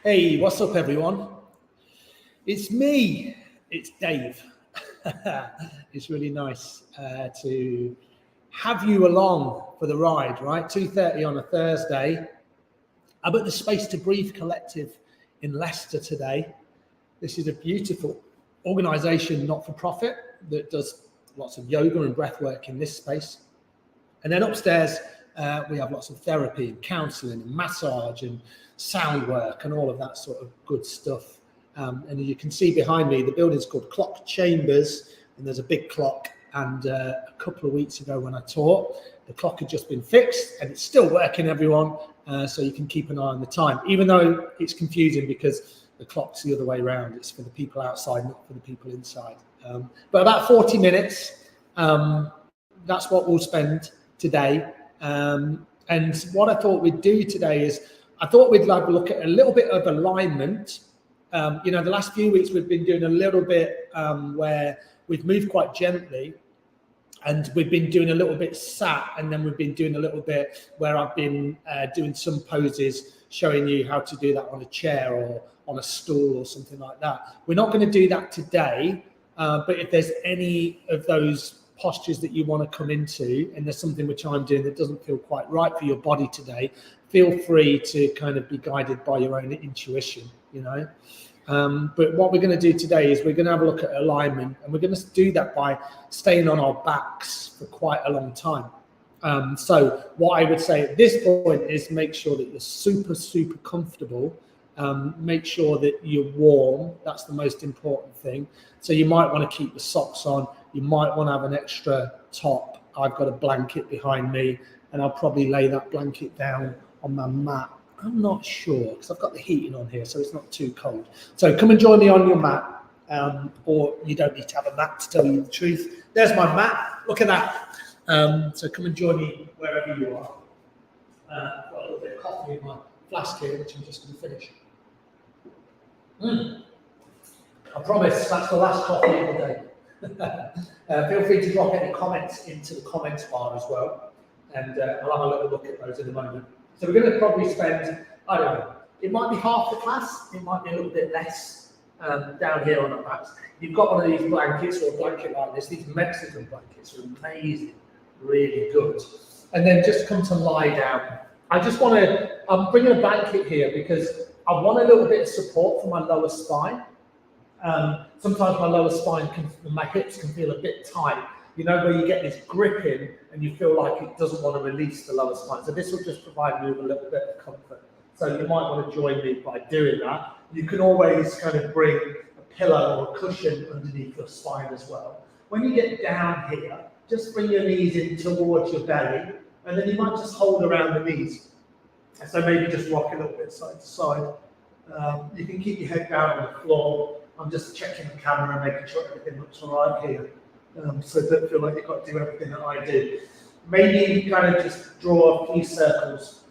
Hey, what's up, everyone? It's me. It's Dave. It's really nice to have you along for the ride, right? 2:30 on a Thursday. I'm at the Space to Breathe Collective in Leicester today. This is a beautiful organisation, not-for-profit, that does lots of yoga and breath work in this space. And then upstairs, we have lots of therapy and counselling and massage and sound work and all of that sort of good stuff. And you can see behind me, the building's called Clock Chambers, and there's a big clock. And a couple of weeks ago when I taught, the clock had just been fixed and it's still working, everyone. So you can keep an eye on the time, even though it's confusing because the clock's the other way around. It's for the people outside, not for the people inside. But about 40 minutes, that's what we'll spend today. And what I thought we'd do today is I thought we'd like to look at a little bit of alignment. The last few weeks we've been doing a little bit where we've moved quite gently, and we've been doing a little bit sat, and then we've been doing a little bit where I've been doing some poses, showing you how to do that on a chair or on a stool or something like that. We're not going to do that today, but if there's any of those postures that you want to come into, and there's something which I'm doing that doesn't feel quite right for your body today, feel free to kind of be guided by your own intuition, But what we're going to do today is we're going to have a look at alignment, and we're going to do that by staying on our backs for quite a long time. So what I would say at this point is make sure that you're super, super comfortable. Make sure that you're warm. That's the most important thing. So you might want to keep the socks on. You might want to have an extra top. I've got a blanket behind me, and I'll probably lay that blanket down on my mat. I'm not sure because I've got the heating on here, so it's not too cold. So come and join me on your mat, or you don't need to have a mat to tell you the truth. There's my mat. Look at that. So come and join me wherever you are. I've got a little bit of coffee in my flask here, which I'm just going to finish. I promise that's the last coffee of the day. Feel free to drop any comments into the comments bar as well, and I'll have a little look at those in a moment. So we're going to probably spend, I don't know, it might be half the class, it might be a little bit less down here on the backs. You've got one of these blankets or a blanket like this. These Mexican blankets are amazing, really good. And then just come to lie down. I'm bringing a blanket here because I want a little bit of support for my lower spine. Sometimes my lower spine, my hips can feel a bit tight, where you get this grip in and you feel like it doesn't want to release the lower spine. So this will just provide me with a little bit of comfort. So you might want to join me by doing that. You can always kind of bring a pillow or a cushion underneath your spine as well. When you get down here, just bring your knees in towards your belly, and then you might just hold around the knees. So maybe just rock a little bit side to side. You can keep your head down on the floor. I'm just checking the camera and making sure everything looks all right here. So don't feel like you've got to do everything that I do. Maybe kind of just draw a few circles.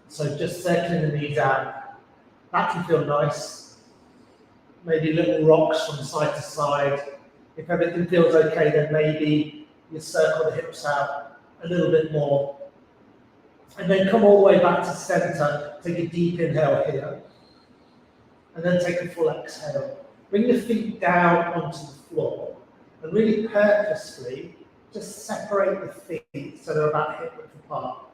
So just circling the knees out. That can feel nice. Maybe little rocks from side to side. If everything feels okay, then maybe you circle the hips out a little bit more. And then come all the way back to center. Take a deep inhale here. And then take a full exhale. Bring the feet down onto the floor. And really purposefully, just separate the feet so they're about hip width apart.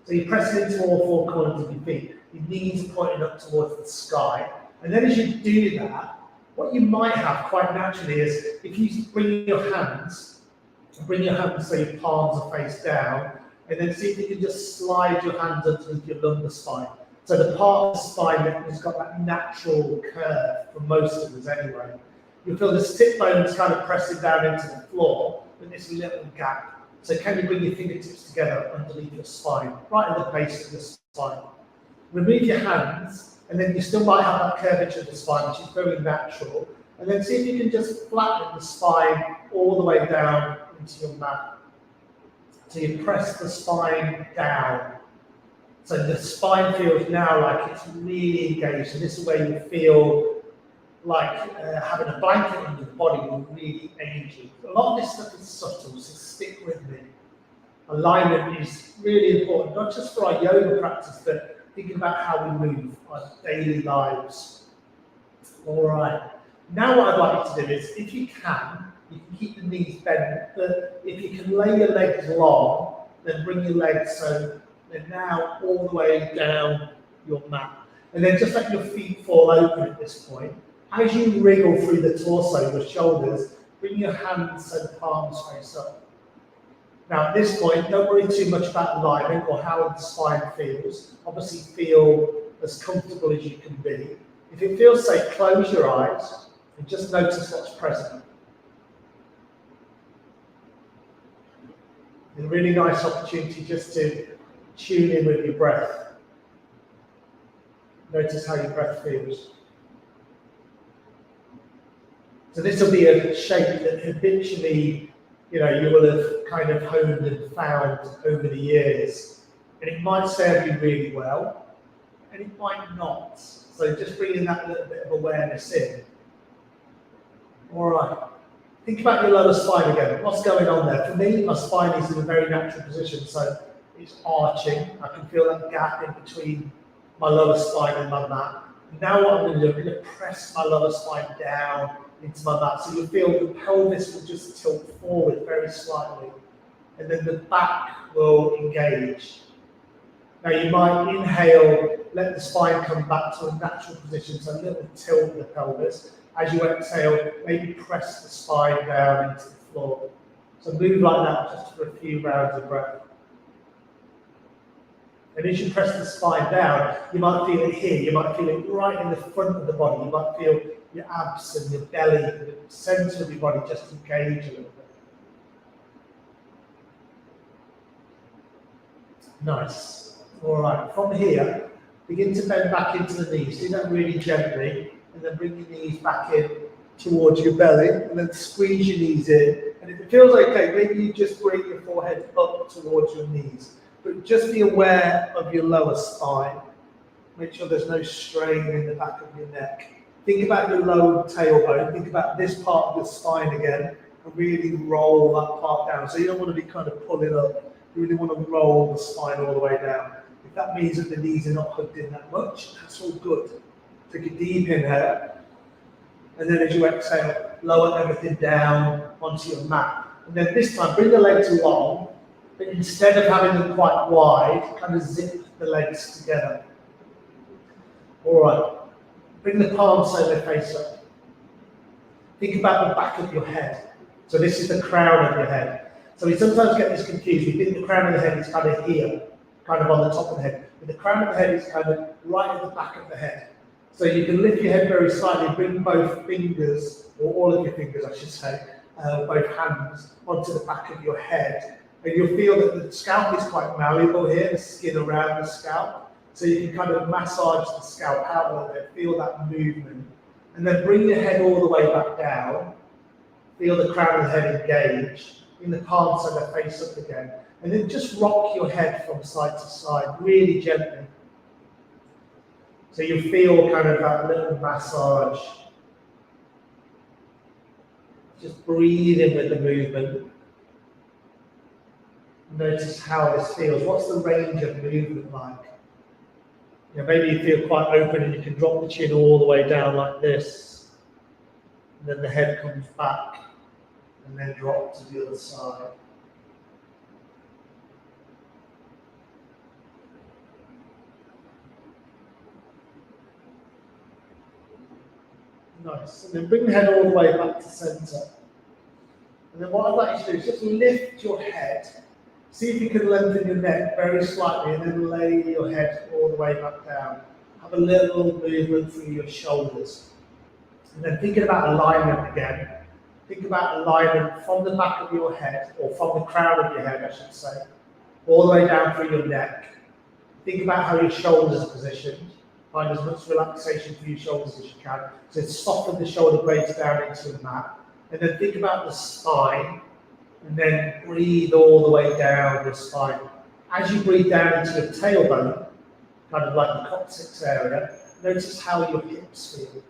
So you're pressing into all four corners of your feet. Your knees are pointing up towards the sky. And then as you do that, what you might have quite naturally is if you bring your hands so your palms are face down, and then see if you can just slide your hands underneath your lumbar spine. So the part of the spine that has got that natural curve for most of us anyway. You'll feel the sit bones kind of pressing down into the floor with this little gap. So can you bring your fingertips together underneath your spine, right at the base of the spine? Remove your hands, and then you still might have that curvature of the spine, which is very natural. And then see if you can just flatten the spine all the way down into your mat. So you press the spine down. So the spine feels now like it's really engaged. So this is where you feel like having a blanket under the body will really aid you. A lot of this stuff is subtle, so stick with me. Alignment is really important, not just for our yoga practice, but thinking about how we move our daily lives. All right. Now what I'd like you to do is, if you can keep the knees bent, but if you can lay your legs long, then bring your legs so they're now all the way down your mat. And then just let your feet fall open at this point. As you wriggle through the torso, your shoulders, bring your hands so the palms face up. Now at this point, don't worry too much about alignment or how the spine feels. Obviously feel as comfortable as you can be. If it feels safe, close your eyes and just notice what's present. A really nice opportunity just to tune in with your breath. Notice how your breath feels. So this will be a shape that habitually, you will have kind of honed and found over the years. And it might serve you really well, and it might not. So just bringing that little bit of awareness in. All right. Think about your lower spine again. What's going on there? For me, my spine is in a very natural position, so it's arching. I can feel that gap in between my lower spine and my mat. And now what I'm going to do, I'm going to press my lower spine down into my mat. So you'll feel the pelvis will just tilt forward very slightly. And then the back will engage. Now you might inhale, let the spine come back to a natural position, so a little tilt in the pelvis. As you exhale, maybe press the spine down into the floor. So move like that just for a few rounds of breath. And as you press the spine down, you might feel it here, you might feel it right in the front of the body, you might feel your abs and your belly, the center of your body just engage a little bit. Nice. All right, from here, begin to bend back into the knees. Do that really gently, and then bring your knees back in towards your belly, and then squeeze your knees in. And if it feels okay, maybe you just bring your forehead up towards your knees. But just be aware of your lower spine. Make sure there's no strain in the back of your neck. Think about your lower tailbone. Think about this part of your spine again, and really roll that part down. So you don't want to be kind of pulling up. You really want to roll the spine all the way down. If that means that the knees are not hugged in that much, that's all good. Take a deep inhale. And then as you exhale, lower everything down onto your mat. And then this time, bring the legs along, but instead of having them quite wide, kind of zip the legs together. All right. Bring the palms so they face up. Think about the back of your head. So this is the crown of your head. So we sometimes get this confused. We think the crown of the head is kind of here, kind of on the top of the head. But the crown of the head is kind of right at the back of the head. So you can lift your head very slightly, bring both fingers, or all of your fingers I should say, both hands onto the back of your head. And you'll feel that the scalp is quite malleable here, the skin around the scalp. So you can kind of massage the scalp out a little bit, feel that movement. And then bring your head all the way back down. Feel the crown of the head engage. In the palms so they face up again. And then just rock your head from side to side, really gently. So you feel kind of that little massage. Just breathe in with the movement. Notice how this feels. What's the range of movement like? Maybe you feel quite open and you can drop the chin all the way down like this. And then the head comes back and then drop to the other side. Nice. And then bring the head all the way back to center. And then what I'd like you to do is just lift your head. See if you can lengthen your neck very slightly and then lay your head all the way back down. Have a little movement through your shoulders. And then thinking about alignment again. Think about alignment from the back of your head, or from the crown of your head, I should say, all the way down through your neck. Think about how your shoulders are positioned. Find as much relaxation through your shoulders as you can. So soften the shoulder blades down into the mat. And then think about the spine. And then breathe all the way down the spine. As you breathe down into your tailbone, kind of like the coccyx area, notice how your hips feel.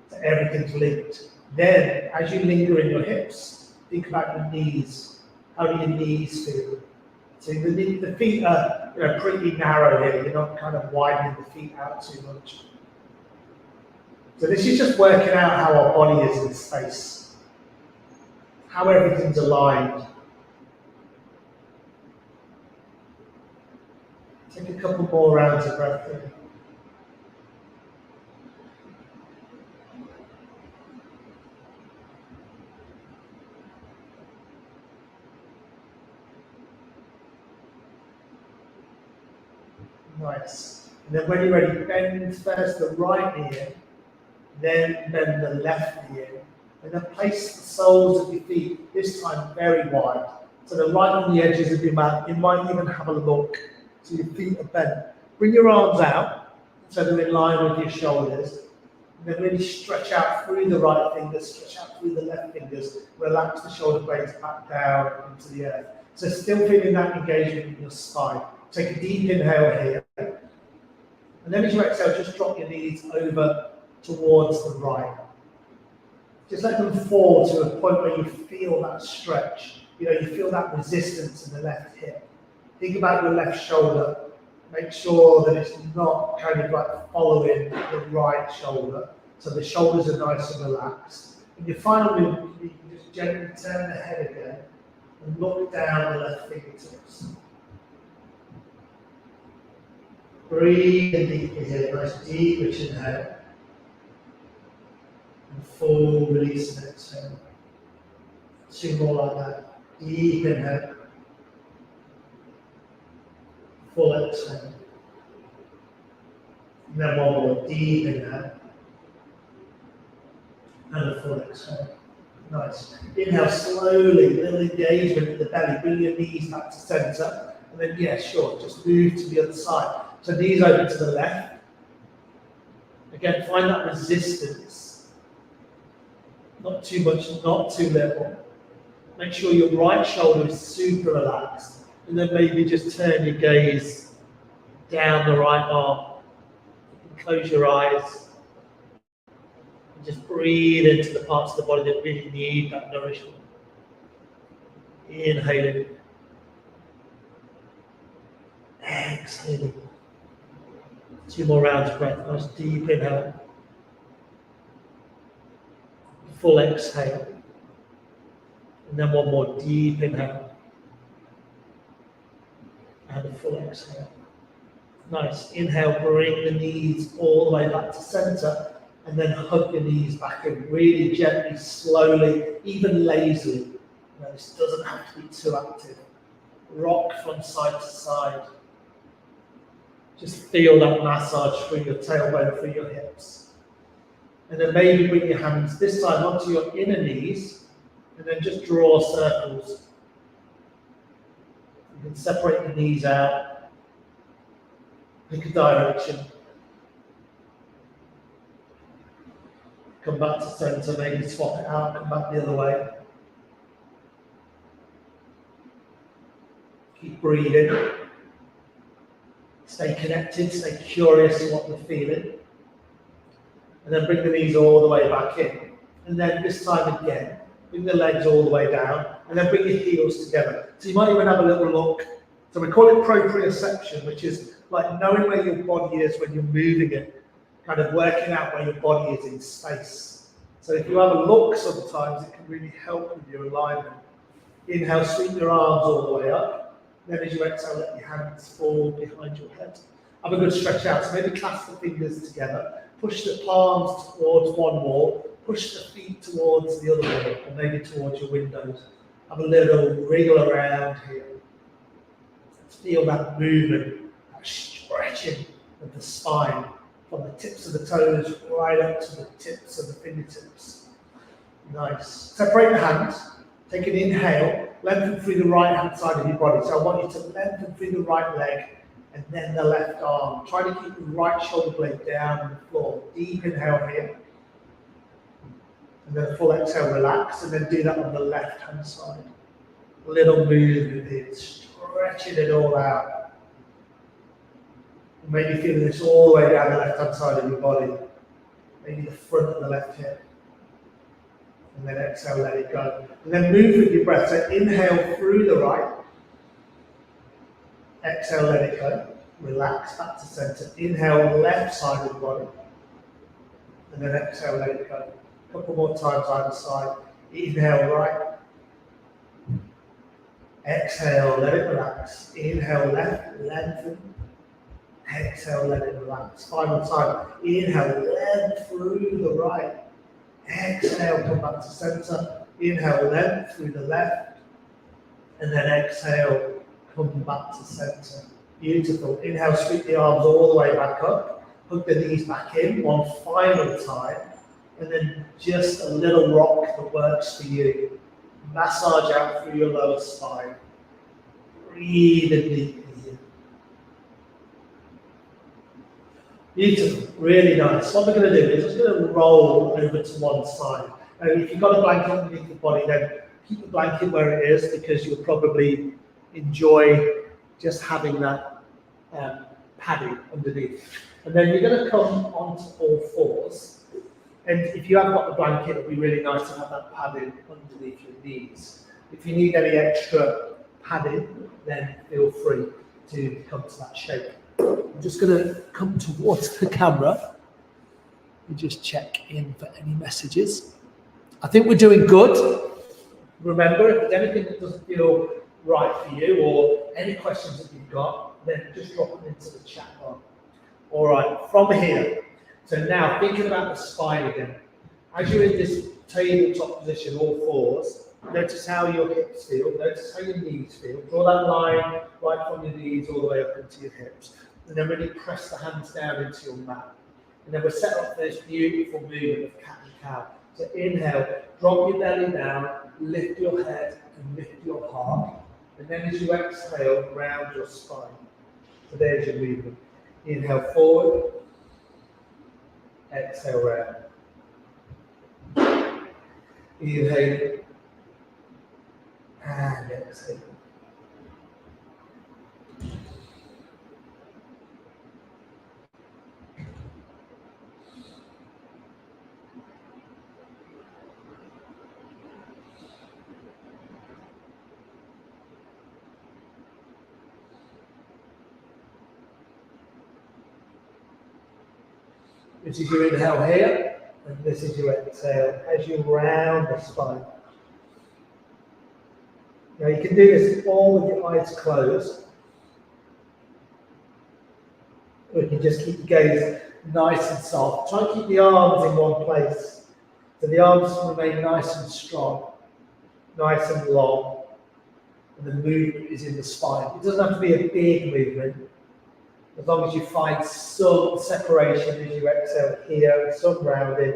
So everything's linked. Then, as you linger in your hips, think about your knees. How do your knees feel? So the feet are pretty narrow here. You're not kind of widening the feet out too much. So this is just working out how our body is in space, how everything's aligned. Take a couple more rounds of breath here. Nice. And then when you're ready, bend first the right knee in, then bend the left knee in, and then place the soles of your feet, this time very wide. So they're right on the edges of your mat. You might even have a look so your feet are bent. Bring your arms out so they're in line with your shoulders. And then really stretch out through the right fingers, stretch out through the left fingers. Relax the shoulder blades back down into the earth. So still feeling that engagement in your spine. Take a deep inhale here. And then as you exhale, just drop your knees over towards the right. Just let them fall to a point where you feel that stretch. You feel that resistance in the left hip. Think about your left shoulder. Make sure that it's not kind of like following the right shoulder. So the shoulders are nice and relaxed. And your final movement, you can just gently turn the head again and look down the left fingertips. Breathe in deeply here, nice deep rich inhale. And full release and exhale. 2 more like that. Deep inhale. Full exhale. And then 1 more deep inhale. And a full exhale. Nice. Inhale slowly, little engagement in the belly. Bring your knees back to center. And then, yeah, sure, just move to the other side. So knees open to the left. Again, find that resistance. Not too much, not too little. Make sure your right shoulder is super relaxed. And then maybe just turn your gaze down the right arm. Close your eyes. And just breathe into the parts of the body that really need that nourishment. Inhaling. Exhaling. 2 more rounds of breath. Nice deep inhale. Full exhale. And then 1 more deep inhale. And a full exhale. Nice. Inhale, bring the knees all the way back to center. And then hug your knees back in really gently, slowly, even lazily. This doesn't have to be too active. Rock from side to side. Just feel that massage through your tailbone, through your hips. And then maybe bring your hands this time onto your inner knees and then just draw circles. You can separate the knees out, pick a direction. Come back to center, maybe swap it out, come back the other way. Keep breathing. Stay connected, stay curious to what you're feeling. And then bring the knees all the way back in. And then this time again, bring the legs all the way down, and then bring your heels together. So you might even have a little look. So we call it proprioception, which is like knowing where your body is when you're moving it, kind of working out where your body is in space. So if you have a look sometimes, it can really help with your alignment. Inhale, sweep your arms all the way up. Then as you exhale, let your hands fall behind your head. Have a good stretch out. So maybe clasp the fingers together. Push the palms towards one wall. Push the feet towards the other wall, or maybe towards your windows. Have a little wriggle around here. Feel that movement, that stretching of the spine from the tips of the toes right up to the tips of the fingertips. Nice. Separate the hands. Take an inhale, lengthen through the right hand side of your body. So I want you to lengthen through the right leg and then the left arm. Try to keep the right shoulder blade down on the floor. Deep inhale here. And then full exhale, relax, and then do that on the left hand side. A little movement here, stretching it all out. Maybe feeling this all the way down the left hand side of your body. Maybe the front of the left hip. And then exhale, let it go. And then move with your breath. So inhale through the right. Exhale, let it go. Relax back to center. Inhale, left side of the body. And then exhale, let it go. A couple more times either side. Inhale, right. Exhale, let it relax. Inhale, left, lengthen. Exhale, let it relax. Final time. Inhale, length through the right. Exhale, come back to center. Inhale, length through the left. And then exhale, come back to center. Beautiful. Inhale, sweep the arms all the way back up. Hug the knees back in one final time. And then just a little rock that works for you. Massage out through your lower spine. Breathe in deeply. Beautiful, really nice. What we're going to do is just going to roll over to one side. And if you've got a blanket underneath the body, then keep the blanket where it is because you'll probably enjoy just having that padding underneath. And then you're going to come onto all fours. And if you haven't got the blanket, it'll be really nice to have that padding underneath your knees. If you need any extra padding, then feel free to come to that shape. I'm just going to come towards the camera and just check in for any messages. I think we're doing good. Remember, if there's anything that doesn't feel right for you or any questions that you've got, then just drop them into the chat bar. All right, from here. So now, thinking about the spine again. As you're in this tabletop position, all fours, notice how your hips feel, notice how your knees feel. Draw that line right from your knees all the way up into your hips. And then really press the hands down into your mat. And then we're set up for this beautiful movement of cat and cow. So inhale, drop your belly down, lift your head and lift your heart. And then as you exhale, round your spine. So there's your movement. Inhale forward, exhale round. Inhale and exhale. This is your inhale here, and this is your exhale as you round the spine. Now you can do this all with your eyes closed. Or you can just keep your gaze nice and soft. Try and keep the arms in one place. So the arms remain nice and strong, nice and long. And the movement is in the spine. It doesn't have to be a big movement. As long as you find some separation as you exhale here, some rounding,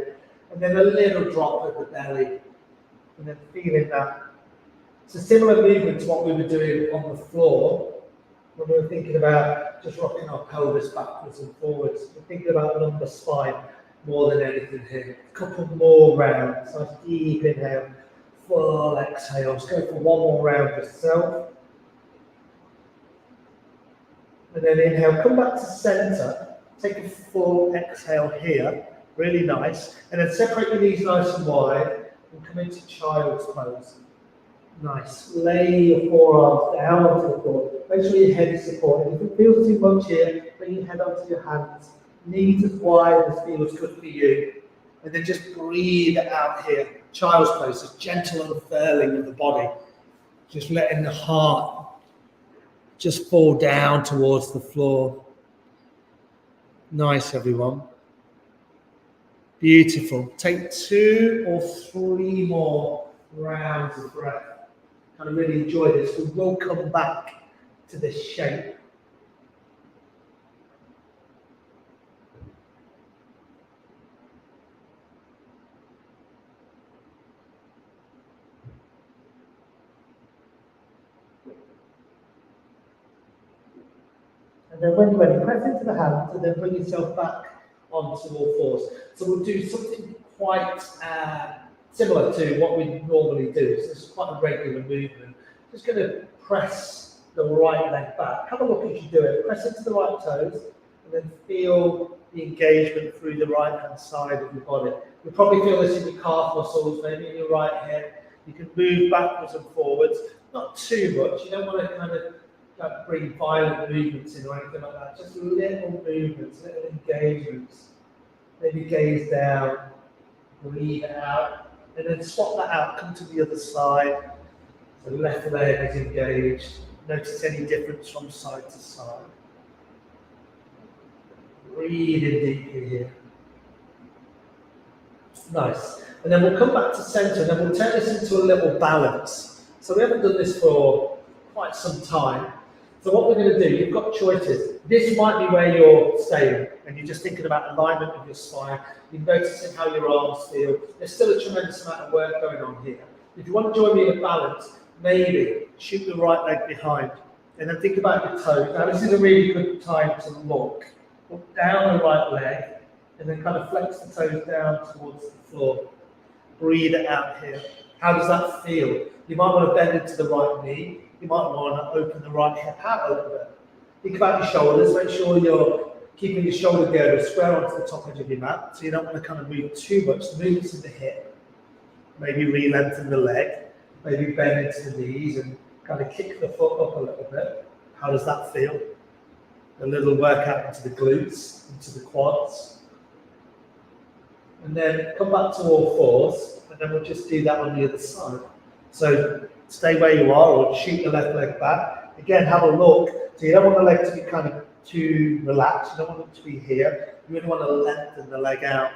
and then a little drop of the belly, and then feeling that. It's a similar movement to what we were doing on the floor when we were thinking about just rocking our pelvis backwards and forwards. We're thinking about lumbar spine more than anything here. A couple more rounds. Nice deep inhale, full exhale. Just go for one more round yourself. And then inhale, come back to center, take a full exhale here, really nice. And then separate your knees nice and wide and come into child's pose. Nice. Lay your forearms down onto the floor. Make sure your head is supported. If it feels too much here, bring your head onto your hands. Knees as wide as feels good for you. And then just breathe out here. Child's pose, this gentle unfurling of the body. Just letting the heart just fall down towards the floor. Nice, everyone. Beautiful. Take 2 or 3 more rounds of breath. Kind of really enjoy this. We will come back to this shape. And then when you're ready, press into the hands and then bring yourself back onto all fours. So we'll do something quite similar to what we normally do. So this is quite a regular movement. Just going to press the right leg back. Have a look as you do it. Press into the right toes and then feel the engagement through the right hand side of your body. You'll probably feel this in your calf muscles, maybe in your right hip. You can move backwards and forwards, not too much. You don't want to kind of Don't bring violent movements in or anything like that. Just little movements, little engagements. Maybe gaze down, breathe out, and then swap that out. Come to the other side. The left leg is engaged. Notice any difference from side to side. Breathe in deeply here. Nice. And then we'll come back to center, and then we'll turn this into a little balance. So we haven't done this for quite some time. So what we're going to do, you've got choices. This might be where you're staying, and you're just thinking about alignment of your spine. You're noticing how your arms feel. There's still a tremendous amount of work going on here. If you want to join me in a balance, maybe shoot the right leg behind, and then think about your toes. Now this is a really good time to look down the right leg, and then kind of flex the toes down towards the floor. Breathe it out here. How does that feel? You might want to bend into the right knee. You might want to open the right hip out a little bit. Think about your shoulders. Make sure you're keeping your shoulder girdle square onto the top edge of your mat, so you don't want to kind of move too much. Movements in the hip. Maybe re-lengthen the leg. Maybe bend into the knees and kind of kick the foot up a little bit. How does that feel? A little workout into the glutes, into the quads. And then come back to all fours, and then we'll just do that on the other side. So stay where you are, or shoot the left leg back. Again, have a look. So you don't want the leg to be kind of too relaxed. You don't want it to be here. You really want to lengthen the leg out,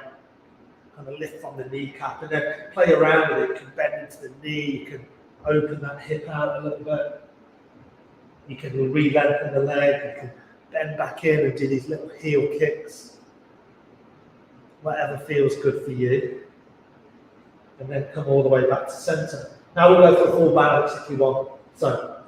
kind of lift from the kneecap, and then play around with it. You can bend into the knee. You can open that hip out a little bit. You can re-lengthen the leg. You can bend back in and do these little heel kicks. Whatever feels good for you. And then come all the way back to center. Now we'll go for a full balance if you want. So,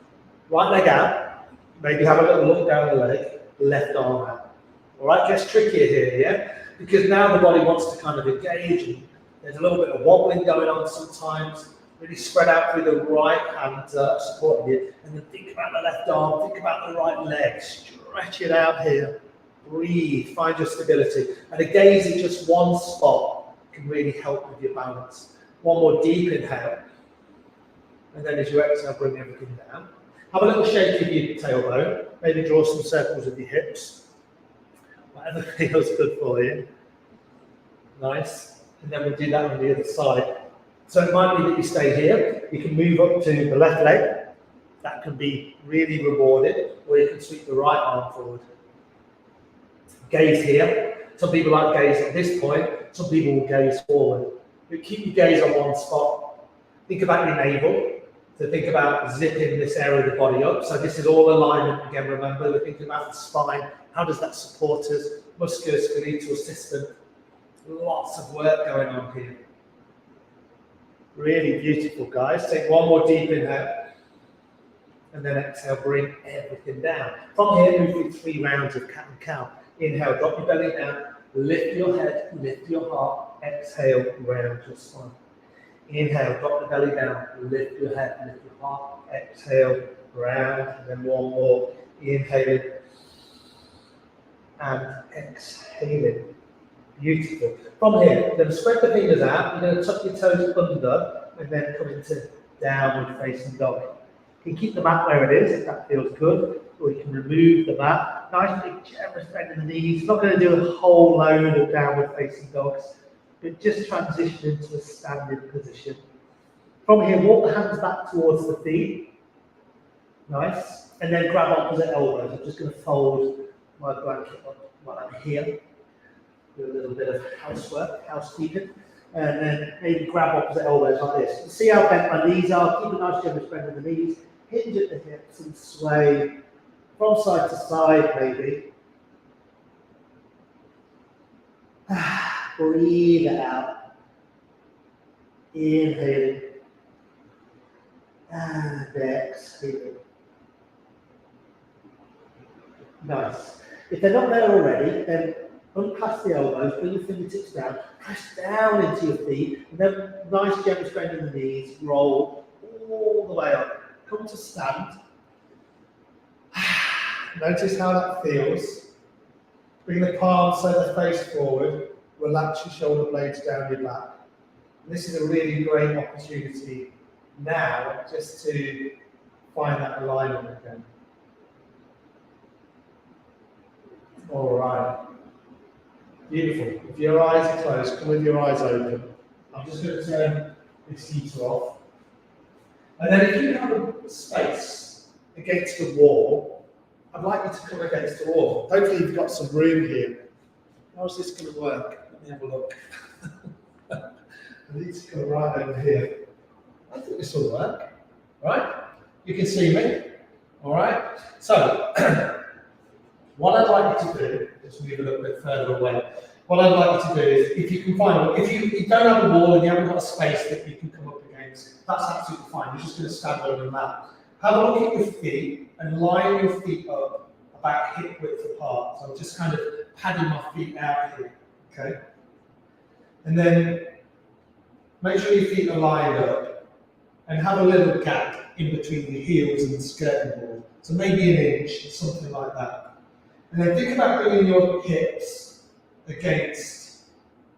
right leg out. Maybe have a little look down the leg. Left arm out. All right, gets trickier here, yeah? Because now the body wants to kind of engage. And there's a little bit of wobbling going on sometimes. Really spread out through the right hand supporting you. And then think about the left arm. Think about the right leg. Stretch it out here. Breathe, find your stability. And a gaze in just one spot can really help with your balance. One more deep inhale. And then as you exhale, bring everything down. Have a little shake of your tailbone. Maybe draw some circles with your hips. Whatever feels good for you. Nice. And then we'll do that on the other side. So it might be that you stay here. You can move up to the left leg. That can be really rewarded. Or you can sweep the right arm forward. Gaze here. Some people like gaze at this point. Some people will gaze forward. But keep your gaze on one spot. Think about your navel. So think about zipping this area of the body up. So this is all alignment. Again, remember, we're thinking about the spine. How does that support us? Musculoskeletal system. Lots of work going on here. Really beautiful, guys. Take one more deep inhale. And then exhale, bring everything down. From here, move through 3 rounds of cat and cow. Inhale, drop your belly down, lift your head, lift your heart, exhale, round your spine. Inhale, drop the belly down, lift your head, lift your heart, exhale, round, and then one more. Inhaling and exhaling. Beautiful. From here, you're going to spread the fingers out, you're going to tuck your toes under, and then come into downward facing dog. You can keep the mat where it is if that feels good, or you can remove the mat. Nice big generous bend in the knees. Not going to do a whole load of downward facing dogs, but just transition into a standing position. From here, walk the hands back towards the feet. Nice. And then grab opposite elbows. I'm just going to fold my blanket up while I'm here. Do a little bit of housework, housekeeping. And then maybe grab opposite elbows like this. See how bent my knees are. Keep a nice generous bend in the knees. Hinge at the hips and sway from side to side, maybe. Breathe out. Inhaling. And exhaling. Nice. If they're not there already, then unclasp the elbows, bring your fingertips down, press down into your feet, and then nice gentle bend in the knees, roll all the way up. Come to stand. Notice how that feels. Bring the palms so they face forward. Relax your shoulder blades down your back. And this is a really great opportunity now just to find that alignment again. All right. Beautiful. If your eyes are closed, come with your eyes open. I'm just going to turn this heater off. And then if you have a space against the wall, I'd like you to come against the wall. Hopefully you've got some room here. How's this going to work? Let me have a look. I need to come right over here. I think this will work. Right? You can see me. All right? So, what I'd like you to do, just move a little bit further away. What I'd like you to do is, if you can find, if you don't have a wall and you haven't got a space that you can come up against, that's absolutely fine. You're just going to stand over the mat. Have a look at your feet and line your feet up about hip width apart. So I'm just kind of padding my feet out here, okay? And then make sure your feet are lined up and have a little gap in between the heels and the skirting board. So maybe an inch, something like that. And then think about bringing your hips against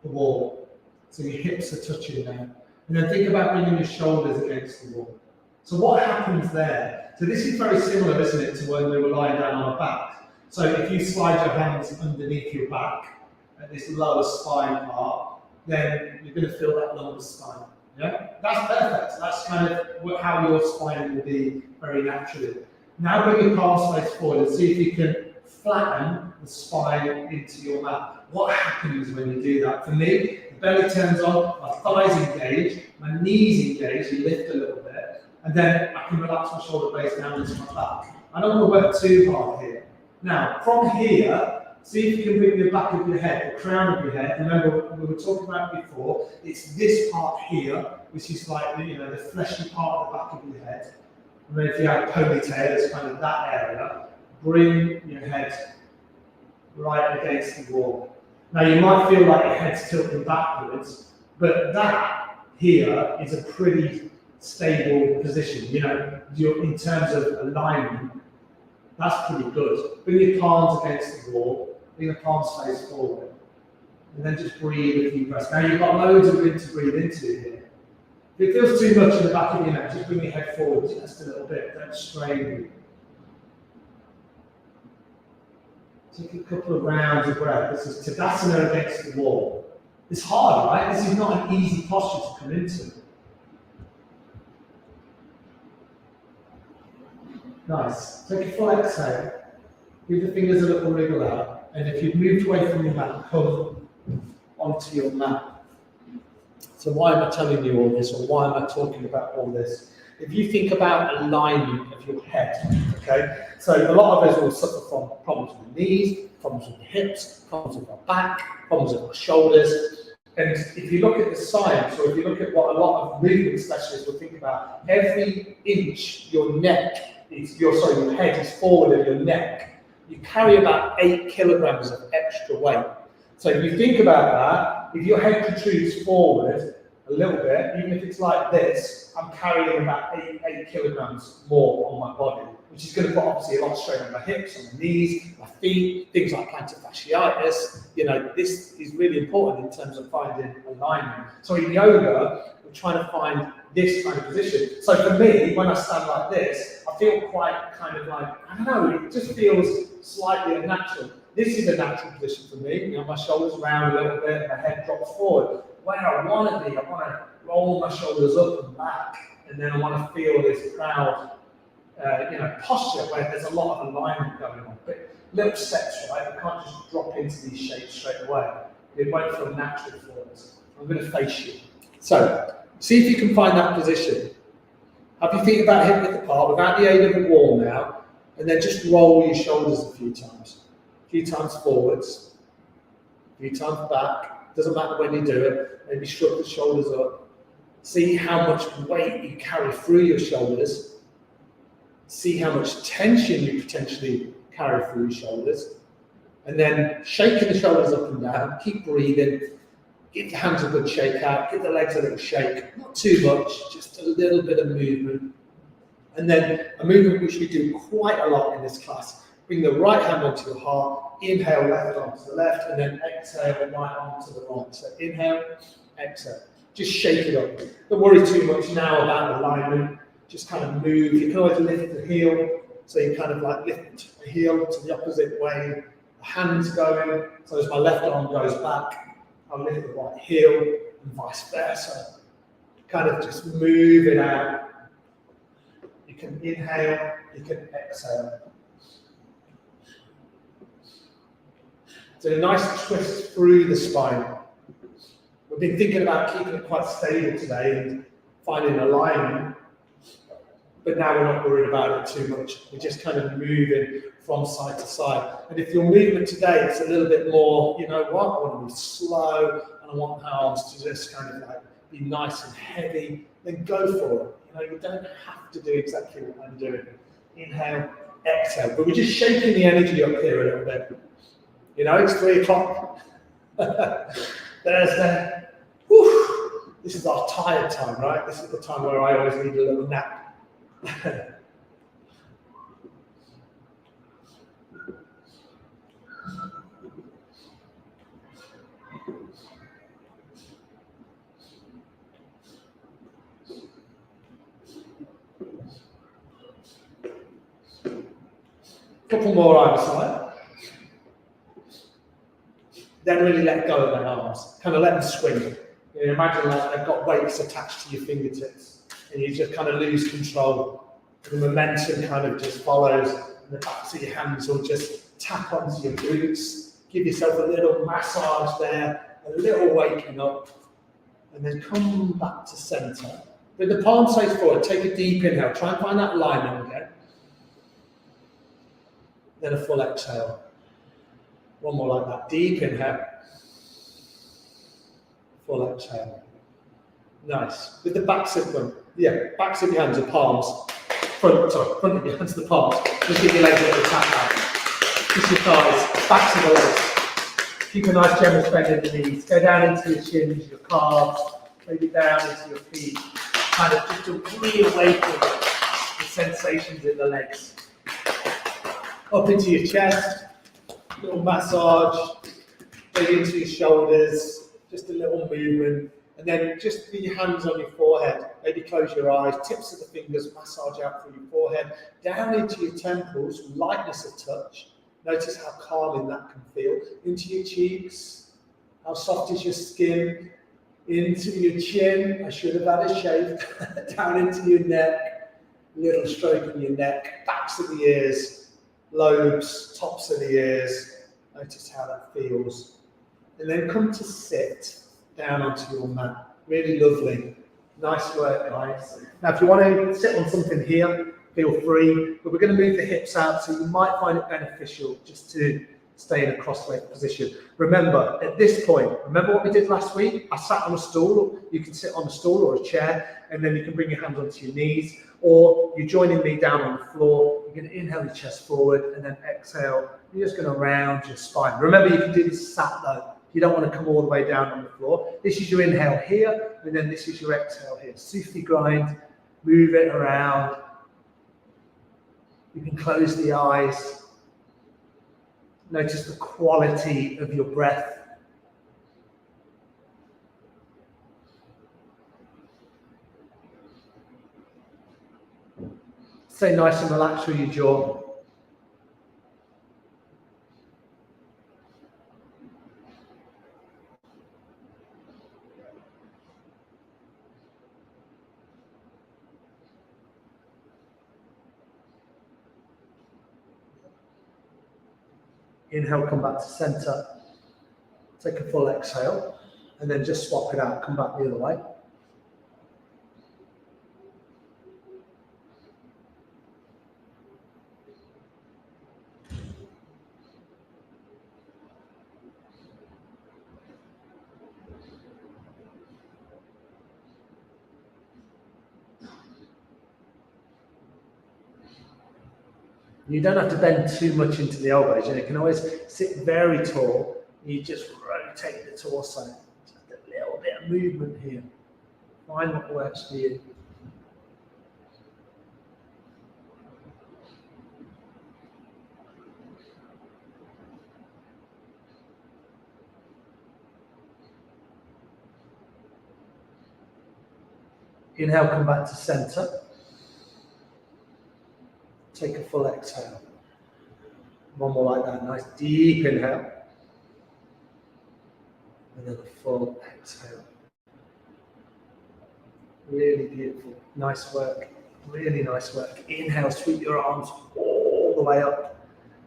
the wall. So your hips are touching now. And then think about bringing your shoulders against the wall. So what happens there? So this is very similar, isn't it, to when we were lying down on our back. So if you slide your hands underneath your back at this lower spine part, then you're going to feel that lower spine. Yeah? That's perfect. That's kind of how your spine will be very naturally. Now bring your palms face forward and see if you can flatten the spine into your mat. What happens when you do that? For me, the belly turns on, my thighs engage, my knees engage, you lift a little bit, and then I can relax my shoulder blades down into my back. I don't want to work too hard here. Now, from here, see if you can bring the back of your head, the crown of your head. Remember, we were talking about before, it's this part here, which is like, the fleshy part of the back of your head. And then if you have a ponytail, it's kind of that area. Bring your head right against the wall. Now you might feel like your head's tilting backwards, but that here is a pretty stable position. You're in terms of alignment, that's pretty good. Bring your palms against the wall, bring the palms face forward, and then just breathe a few breaths. Now you've got loads of room to breathe into here. If it feels too much in the back of your neck, just bring your head forward just a little bit, don't strain you. Take a couple of rounds of breath. This is Tadasana against the wall. It's hard, right? This is not an easy posture to come into. Nice. Take a full exhale. Give the fingers a little wriggle out. And if you've moved away from your mat, come onto your mat. So why am I telling you all this, or why am I talking about all this? If you think about alignment of your head, okay? So a lot of us will suffer from problems with the knees, problems with the hips, problems with our back, problems with our shoulders. And if you look at the science, or if you look at what a lot of movement specialists will think about, every inch your head is forward of your neck, you carry about 8 kilograms of extra weight. So if you think about that, if your head protrudes forward a little bit, even if it's like this, I'm carrying about 8 kilograms more on my body, which is going to put obviously a lot of strain on my hips, on my knees, my feet, things like plantar fasciitis. This is really important in terms of finding alignment. So in yoga, we're trying to find this kind of position. So for me, when I stand like this, I feel quite kind of like, I don't know, it just feels slightly unnatural. This is a natural position for me. My shoulders round a little bit, my head drops forward. Where I want to be, I want to roll my shoulders up and back, and then I want to feel this proud, posture where there's a lot of alignment going on. But little steps, right? You can't just drop into these shapes straight away. It won't feel natural for us. I'm going to face you. So, see if you can find that position. Have your feet about hip width apart without the aid of the wall now, and then just roll your shoulders a few times. A few times forwards, a few times back. Doesn't matter when you do it. Maybe shrug the shoulders up. See how much weight you carry through your shoulders. See how much tension you potentially carry through your shoulders. And then shaking the shoulders up and down. Keep breathing. Give the hands a good shake out. Give the legs a little shake. Not too much, just a little bit of movement. And then a movement which we do quite a lot in this class. Bring the right hand onto your heart. Inhale, left arm to the left, and then exhale, right arm to the right. So inhale, exhale. Just shake it up. Don't worry too much now about alignment. Just kind of move. You can always lift the heel. So you kind of like lift the heel to the opposite way. the hands going. So as my left arm goes back, I'll lift the right heel and vice versa. Kind of just move it out. You can inhale, you can exhale. So a nice twist through the spine. We've been thinking about keeping it quite stable today and finding alignment, but now we're not worried about it too much. We're just kind of moving from side to side. And if your movement today is a little bit more, you know what, I want to be slow and I want my arms to just kind of like be nice and heavy, then go for it. You know, you don't have to do exactly what I'm doing. Inhale, exhale. But we're just shaking the energy up here a little bit. You know, it's 3 o'clock. Thursday. Whew. This is our tired time, right? This is the time where I always need a little nap. Couple more either side. Then really let go of their arms. Kind of let them swing. You know, imagine like they've got weights attached to your fingertips and you just kind of lose control. The momentum kind of just follows and the backs of your hands will just tap onto your glutes. Give yourself a little massage there, a little waking up, and then come back to center. With the palms face forward, take a deep inhale. Try and find that alignment again. Then a full exhale. One more like that. Deep inhale. Full exhale. Nice. With the backs of them, backs of your hands, the palms. Front of your hands, the palms. Just give your legs a little tap out. Just your thighs, backs of the legs. Keep a nice generous bend in the knees. Go down into your shins, your calves, maybe down into your feet. Kind of just to reawaken the sensations in the legs. Up into your chest, little massage, maybe into your shoulders, just a little movement, and then just with your hands on your forehead, maybe close your eyes, tips of the fingers, massage out through your forehead, down into your temples, lightness of touch. Notice how calming that can feel. Into your cheeks, how soft is your skin, into your chin, I should have had a shave, down into your neck, little stroke in your neck, backs of the ears, lobes, tops of the ears. Notice how that feels. And then come to sit down onto your mat. Really lovely. Nice work, guys. Now, if you want to sit on something here, feel free. But we're going to move the hips out, so you might find it beneficial just to stay in a cross-legged position. Remember, at this point, remember what we did last week? I sat on a stool. You can sit on a stool or a chair, and then you can bring your hands onto your knees. Or you're joining me down on the floor. You're going to inhale your chest forward and then exhale. You're just going to round your spine. Remember, you can do this sat though. You don't want to come all the way down on the floor. This is your inhale here, and then this is your exhale here. Sufi grind, move it around. You can close the eyes. Notice the quality of your breath. Stay nice and relaxed through your jaw. Inhale, come back to center. Take a full exhale, and then just swap it out. Come back the other way. You don't have to bend too much into the elbows. You can always sit very tall. You just rotate the torso. Just a little bit of movement here. Find what works for you. Inhale, come back to center. Take a full exhale. One more like that. Nice deep inhale. And then a full exhale. Really beautiful. Nice work. Really nice work. Inhale, sweep your arms all the way up.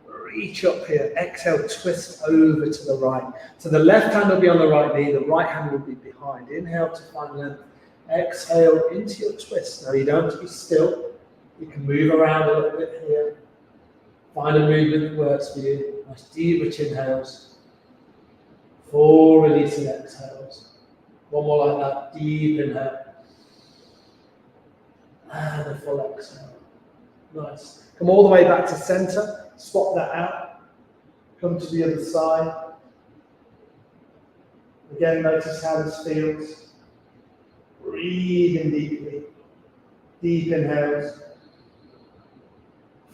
Reach up here. Exhale, twist over to the right. So the left hand will be on the right knee, the right hand will be behind. Inhale to find length. Exhale into your twist. Now you don't have to be still. You can move around a little bit here. Find a movement that works for you. Nice deep, rich inhales. Full releasing exhales. One more like that. Deep inhale. And a full exhale. Nice. Come all the way back to center. Swap that out. Come to the other side. Again, notice how this feels. Breathing deeply. Deep inhales.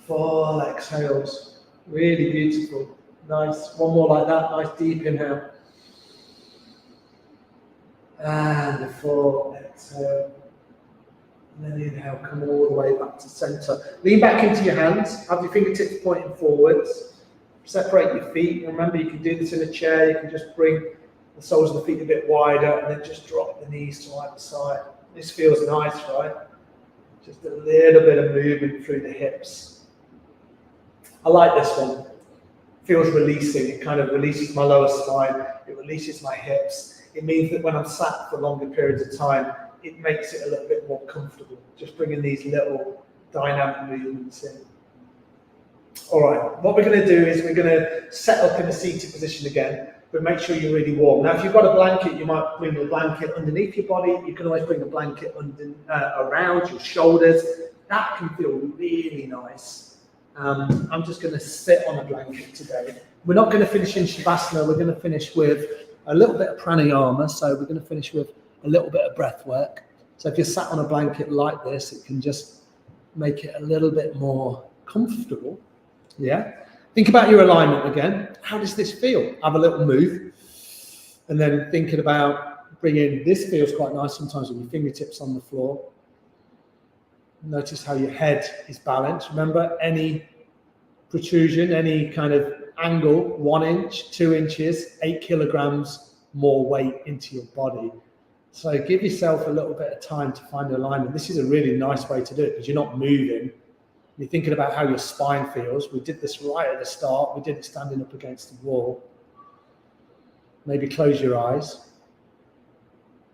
Full exhales. Really beautiful. Nice. One more like that. Nice deep inhale. And a full exhale. And then inhale, come all the way back to center. Lean back into your hands. Have your fingertips pointing forwards. Separate your feet. Remember, you can do this in a chair. You can just bring the soles of the feet a bit wider and then just drop the knees to either side. This feels nice, right? Just a little bit of movement through the hips. I like this one. It feels releasing. It kind of releases my lower spine. It releases my hips. It means that when I'm sat for longer periods of time, it makes it a little bit more comfortable. Just bringing these little dynamic movements in. All right, what we're going to do is we're going to set up in a seated position again, but make sure you're really warm. Now, if you've got a blanket, you might bring a blanket underneath your body. You can always bring a blanket around your shoulders. That can feel really nice. I'm just going to sit on a blanket today. We're not going to finish in Shavasana. We're going to finish with a little bit of pranayama. So we're going to finish with a little bit of breath work. So if you're sat on a blanket like this, it can just make it a little bit more comfortable. Yeah. Think about your alignment again. How does this feel? Have a little move. And then thinking about bringing, this feels quite nice sometimes with your fingertips on the floor. Notice how your head is balanced. Remember, any protrusion, any kind of angle, 1 inch, 2 inches, 8 kilograms more weight into your body. So give yourself a little bit of time to find alignment. This is a really nice way to do it because you're not moving. You're thinking about how your spine feels. We did this right at the start. We did it standing up against the wall. Maybe close your eyes.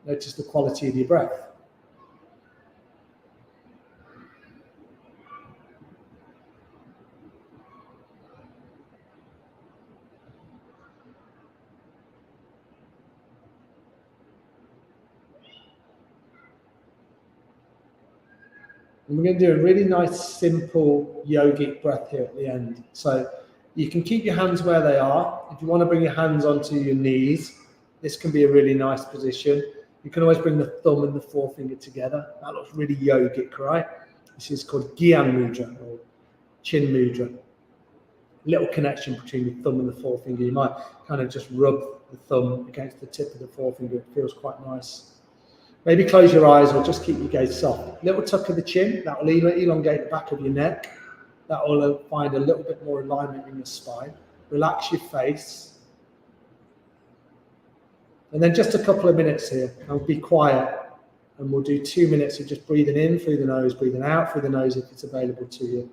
Notice the quality of your breath. And we're going to do a really nice, simple yogic breath here at the end. So you can keep your hands where they are. If you want to bring your hands onto your knees, this can be a really nice position. You can always bring the thumb and the forefinger together. That looks really yogic, right? This is called Gyan Mudra or Chin Mudra. Little connection between the thumb and the forefinger. You might kind of just rub the thumb against the tip of the forefinger. It feels quite nice. Maybe close your eyes or just keep your gaze soft. Little tuck of the chin, that will elongate the back of your neck. That will find a little bit more alignment in your spine. Relax your face. And then just a couple of minutes here. I'll be quiet. And we'll do 2 minutes of just breathing in through the nose, breathing out through the nose if it's available to you.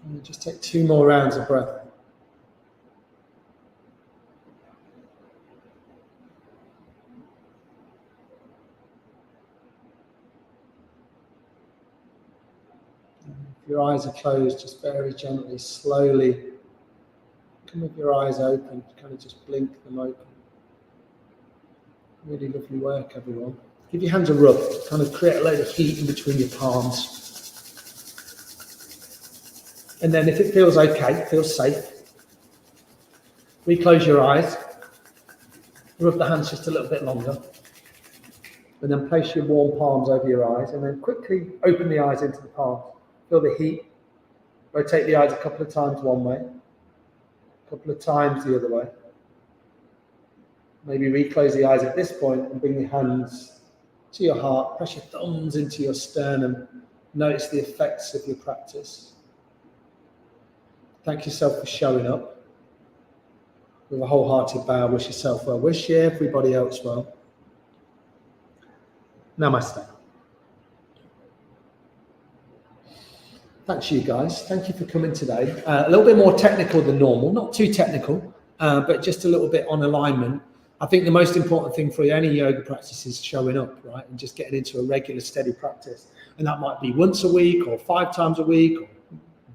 And just take 2 more rounds of breath. If your eyes are closed, just very gently, slowly, come with your eyes open, kind of just blink them open. Really lovely work, everyone. Give your hands a rub, kind of create a load of heat in between your palms. And then if it feels okay, feels safe, reclose your eyes, rub the hands just a little bit longer, and then place your warm palms over your eyes, and then quickly open the eyes into the palms. Feel the heat. Rotate the eyes a couple of times one way, a couple of times the other way. Maybe reclose the eyes at this point and bring your hands to your heart. Press your thumbs into your sternum. Notice the effects of your practice. Thank yourself for showing up. With a wholehearted bow, wish yourself well. Wish everybody else well. Namaste. Thanks you guys. Thank you for coming today. A little bit more technical than normal, not too technical, but just a little bit on alignment. I think the most important thing for any yoga practice is showing up, right? And just getting into a regular, steady practice. And that might be once a week or 5 times a week or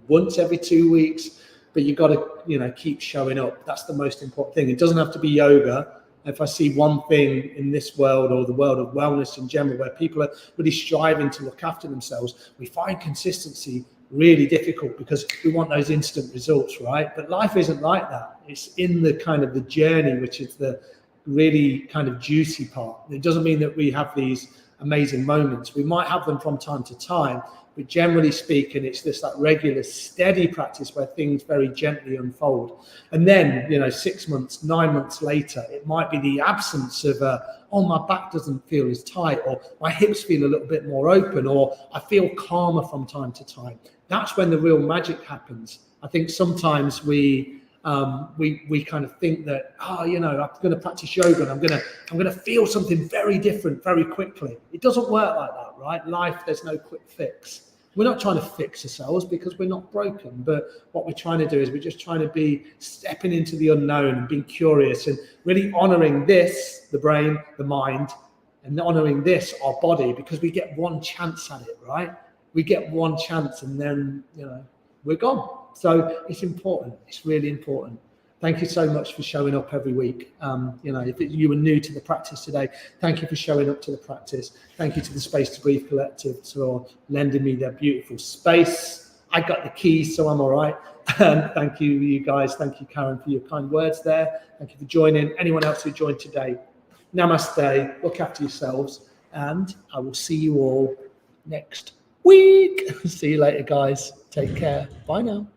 once every 2 weeks, but you've got to, keep showing up. That's the most important thing. It doesn't have to be yoga. If I see one thing in this world or the world of wellness in general, where people are really striving to look after themselves, we find consistency really difficult because we want those instant results, right? But life isn't like that. It's in the kind of the journey, which is the really kind of juicy part. It doesn't mean that we have these amazing moments. We might have them from time to time, but generally speaking, it's this like regular, steady practice where things very gently unfold. And then, 6 months, 9 months later, it might be the absence of my back doesn't feel as tight, or my hips feel a little bit more open, or I feel calmer from time to time. That's when the real magic happens. I think sometimes we kind of think that, I'm going to practice yoga and I'm going to feel something very different very quickly. It doesn't work like that, right? Life, there's no quick fix. We're not trying to fix ourselves because we're not broken, but what we're trying to do is we're just trying to be stepping into the unknown and being curious and really honoring this, the brain, the mind, and honoring this, our body, because we get one chance at it, right? We get one chance and then, we're gone. So it's important. It's really important. Thank you so much for showing up every week. If you were new to the practice today, thank you for showing up to the practice. Thank you to the Space to Breathe Collective for lending me their beautiful space. I got the keys, so I'm all right. Thank you, you guys. Thank you, Karen, for your kind words there. Thank you for joining. Anyone else who joined today, namaste. Look after yourselves, and I will see you all next week. See you later, guys. Take care. Bye now.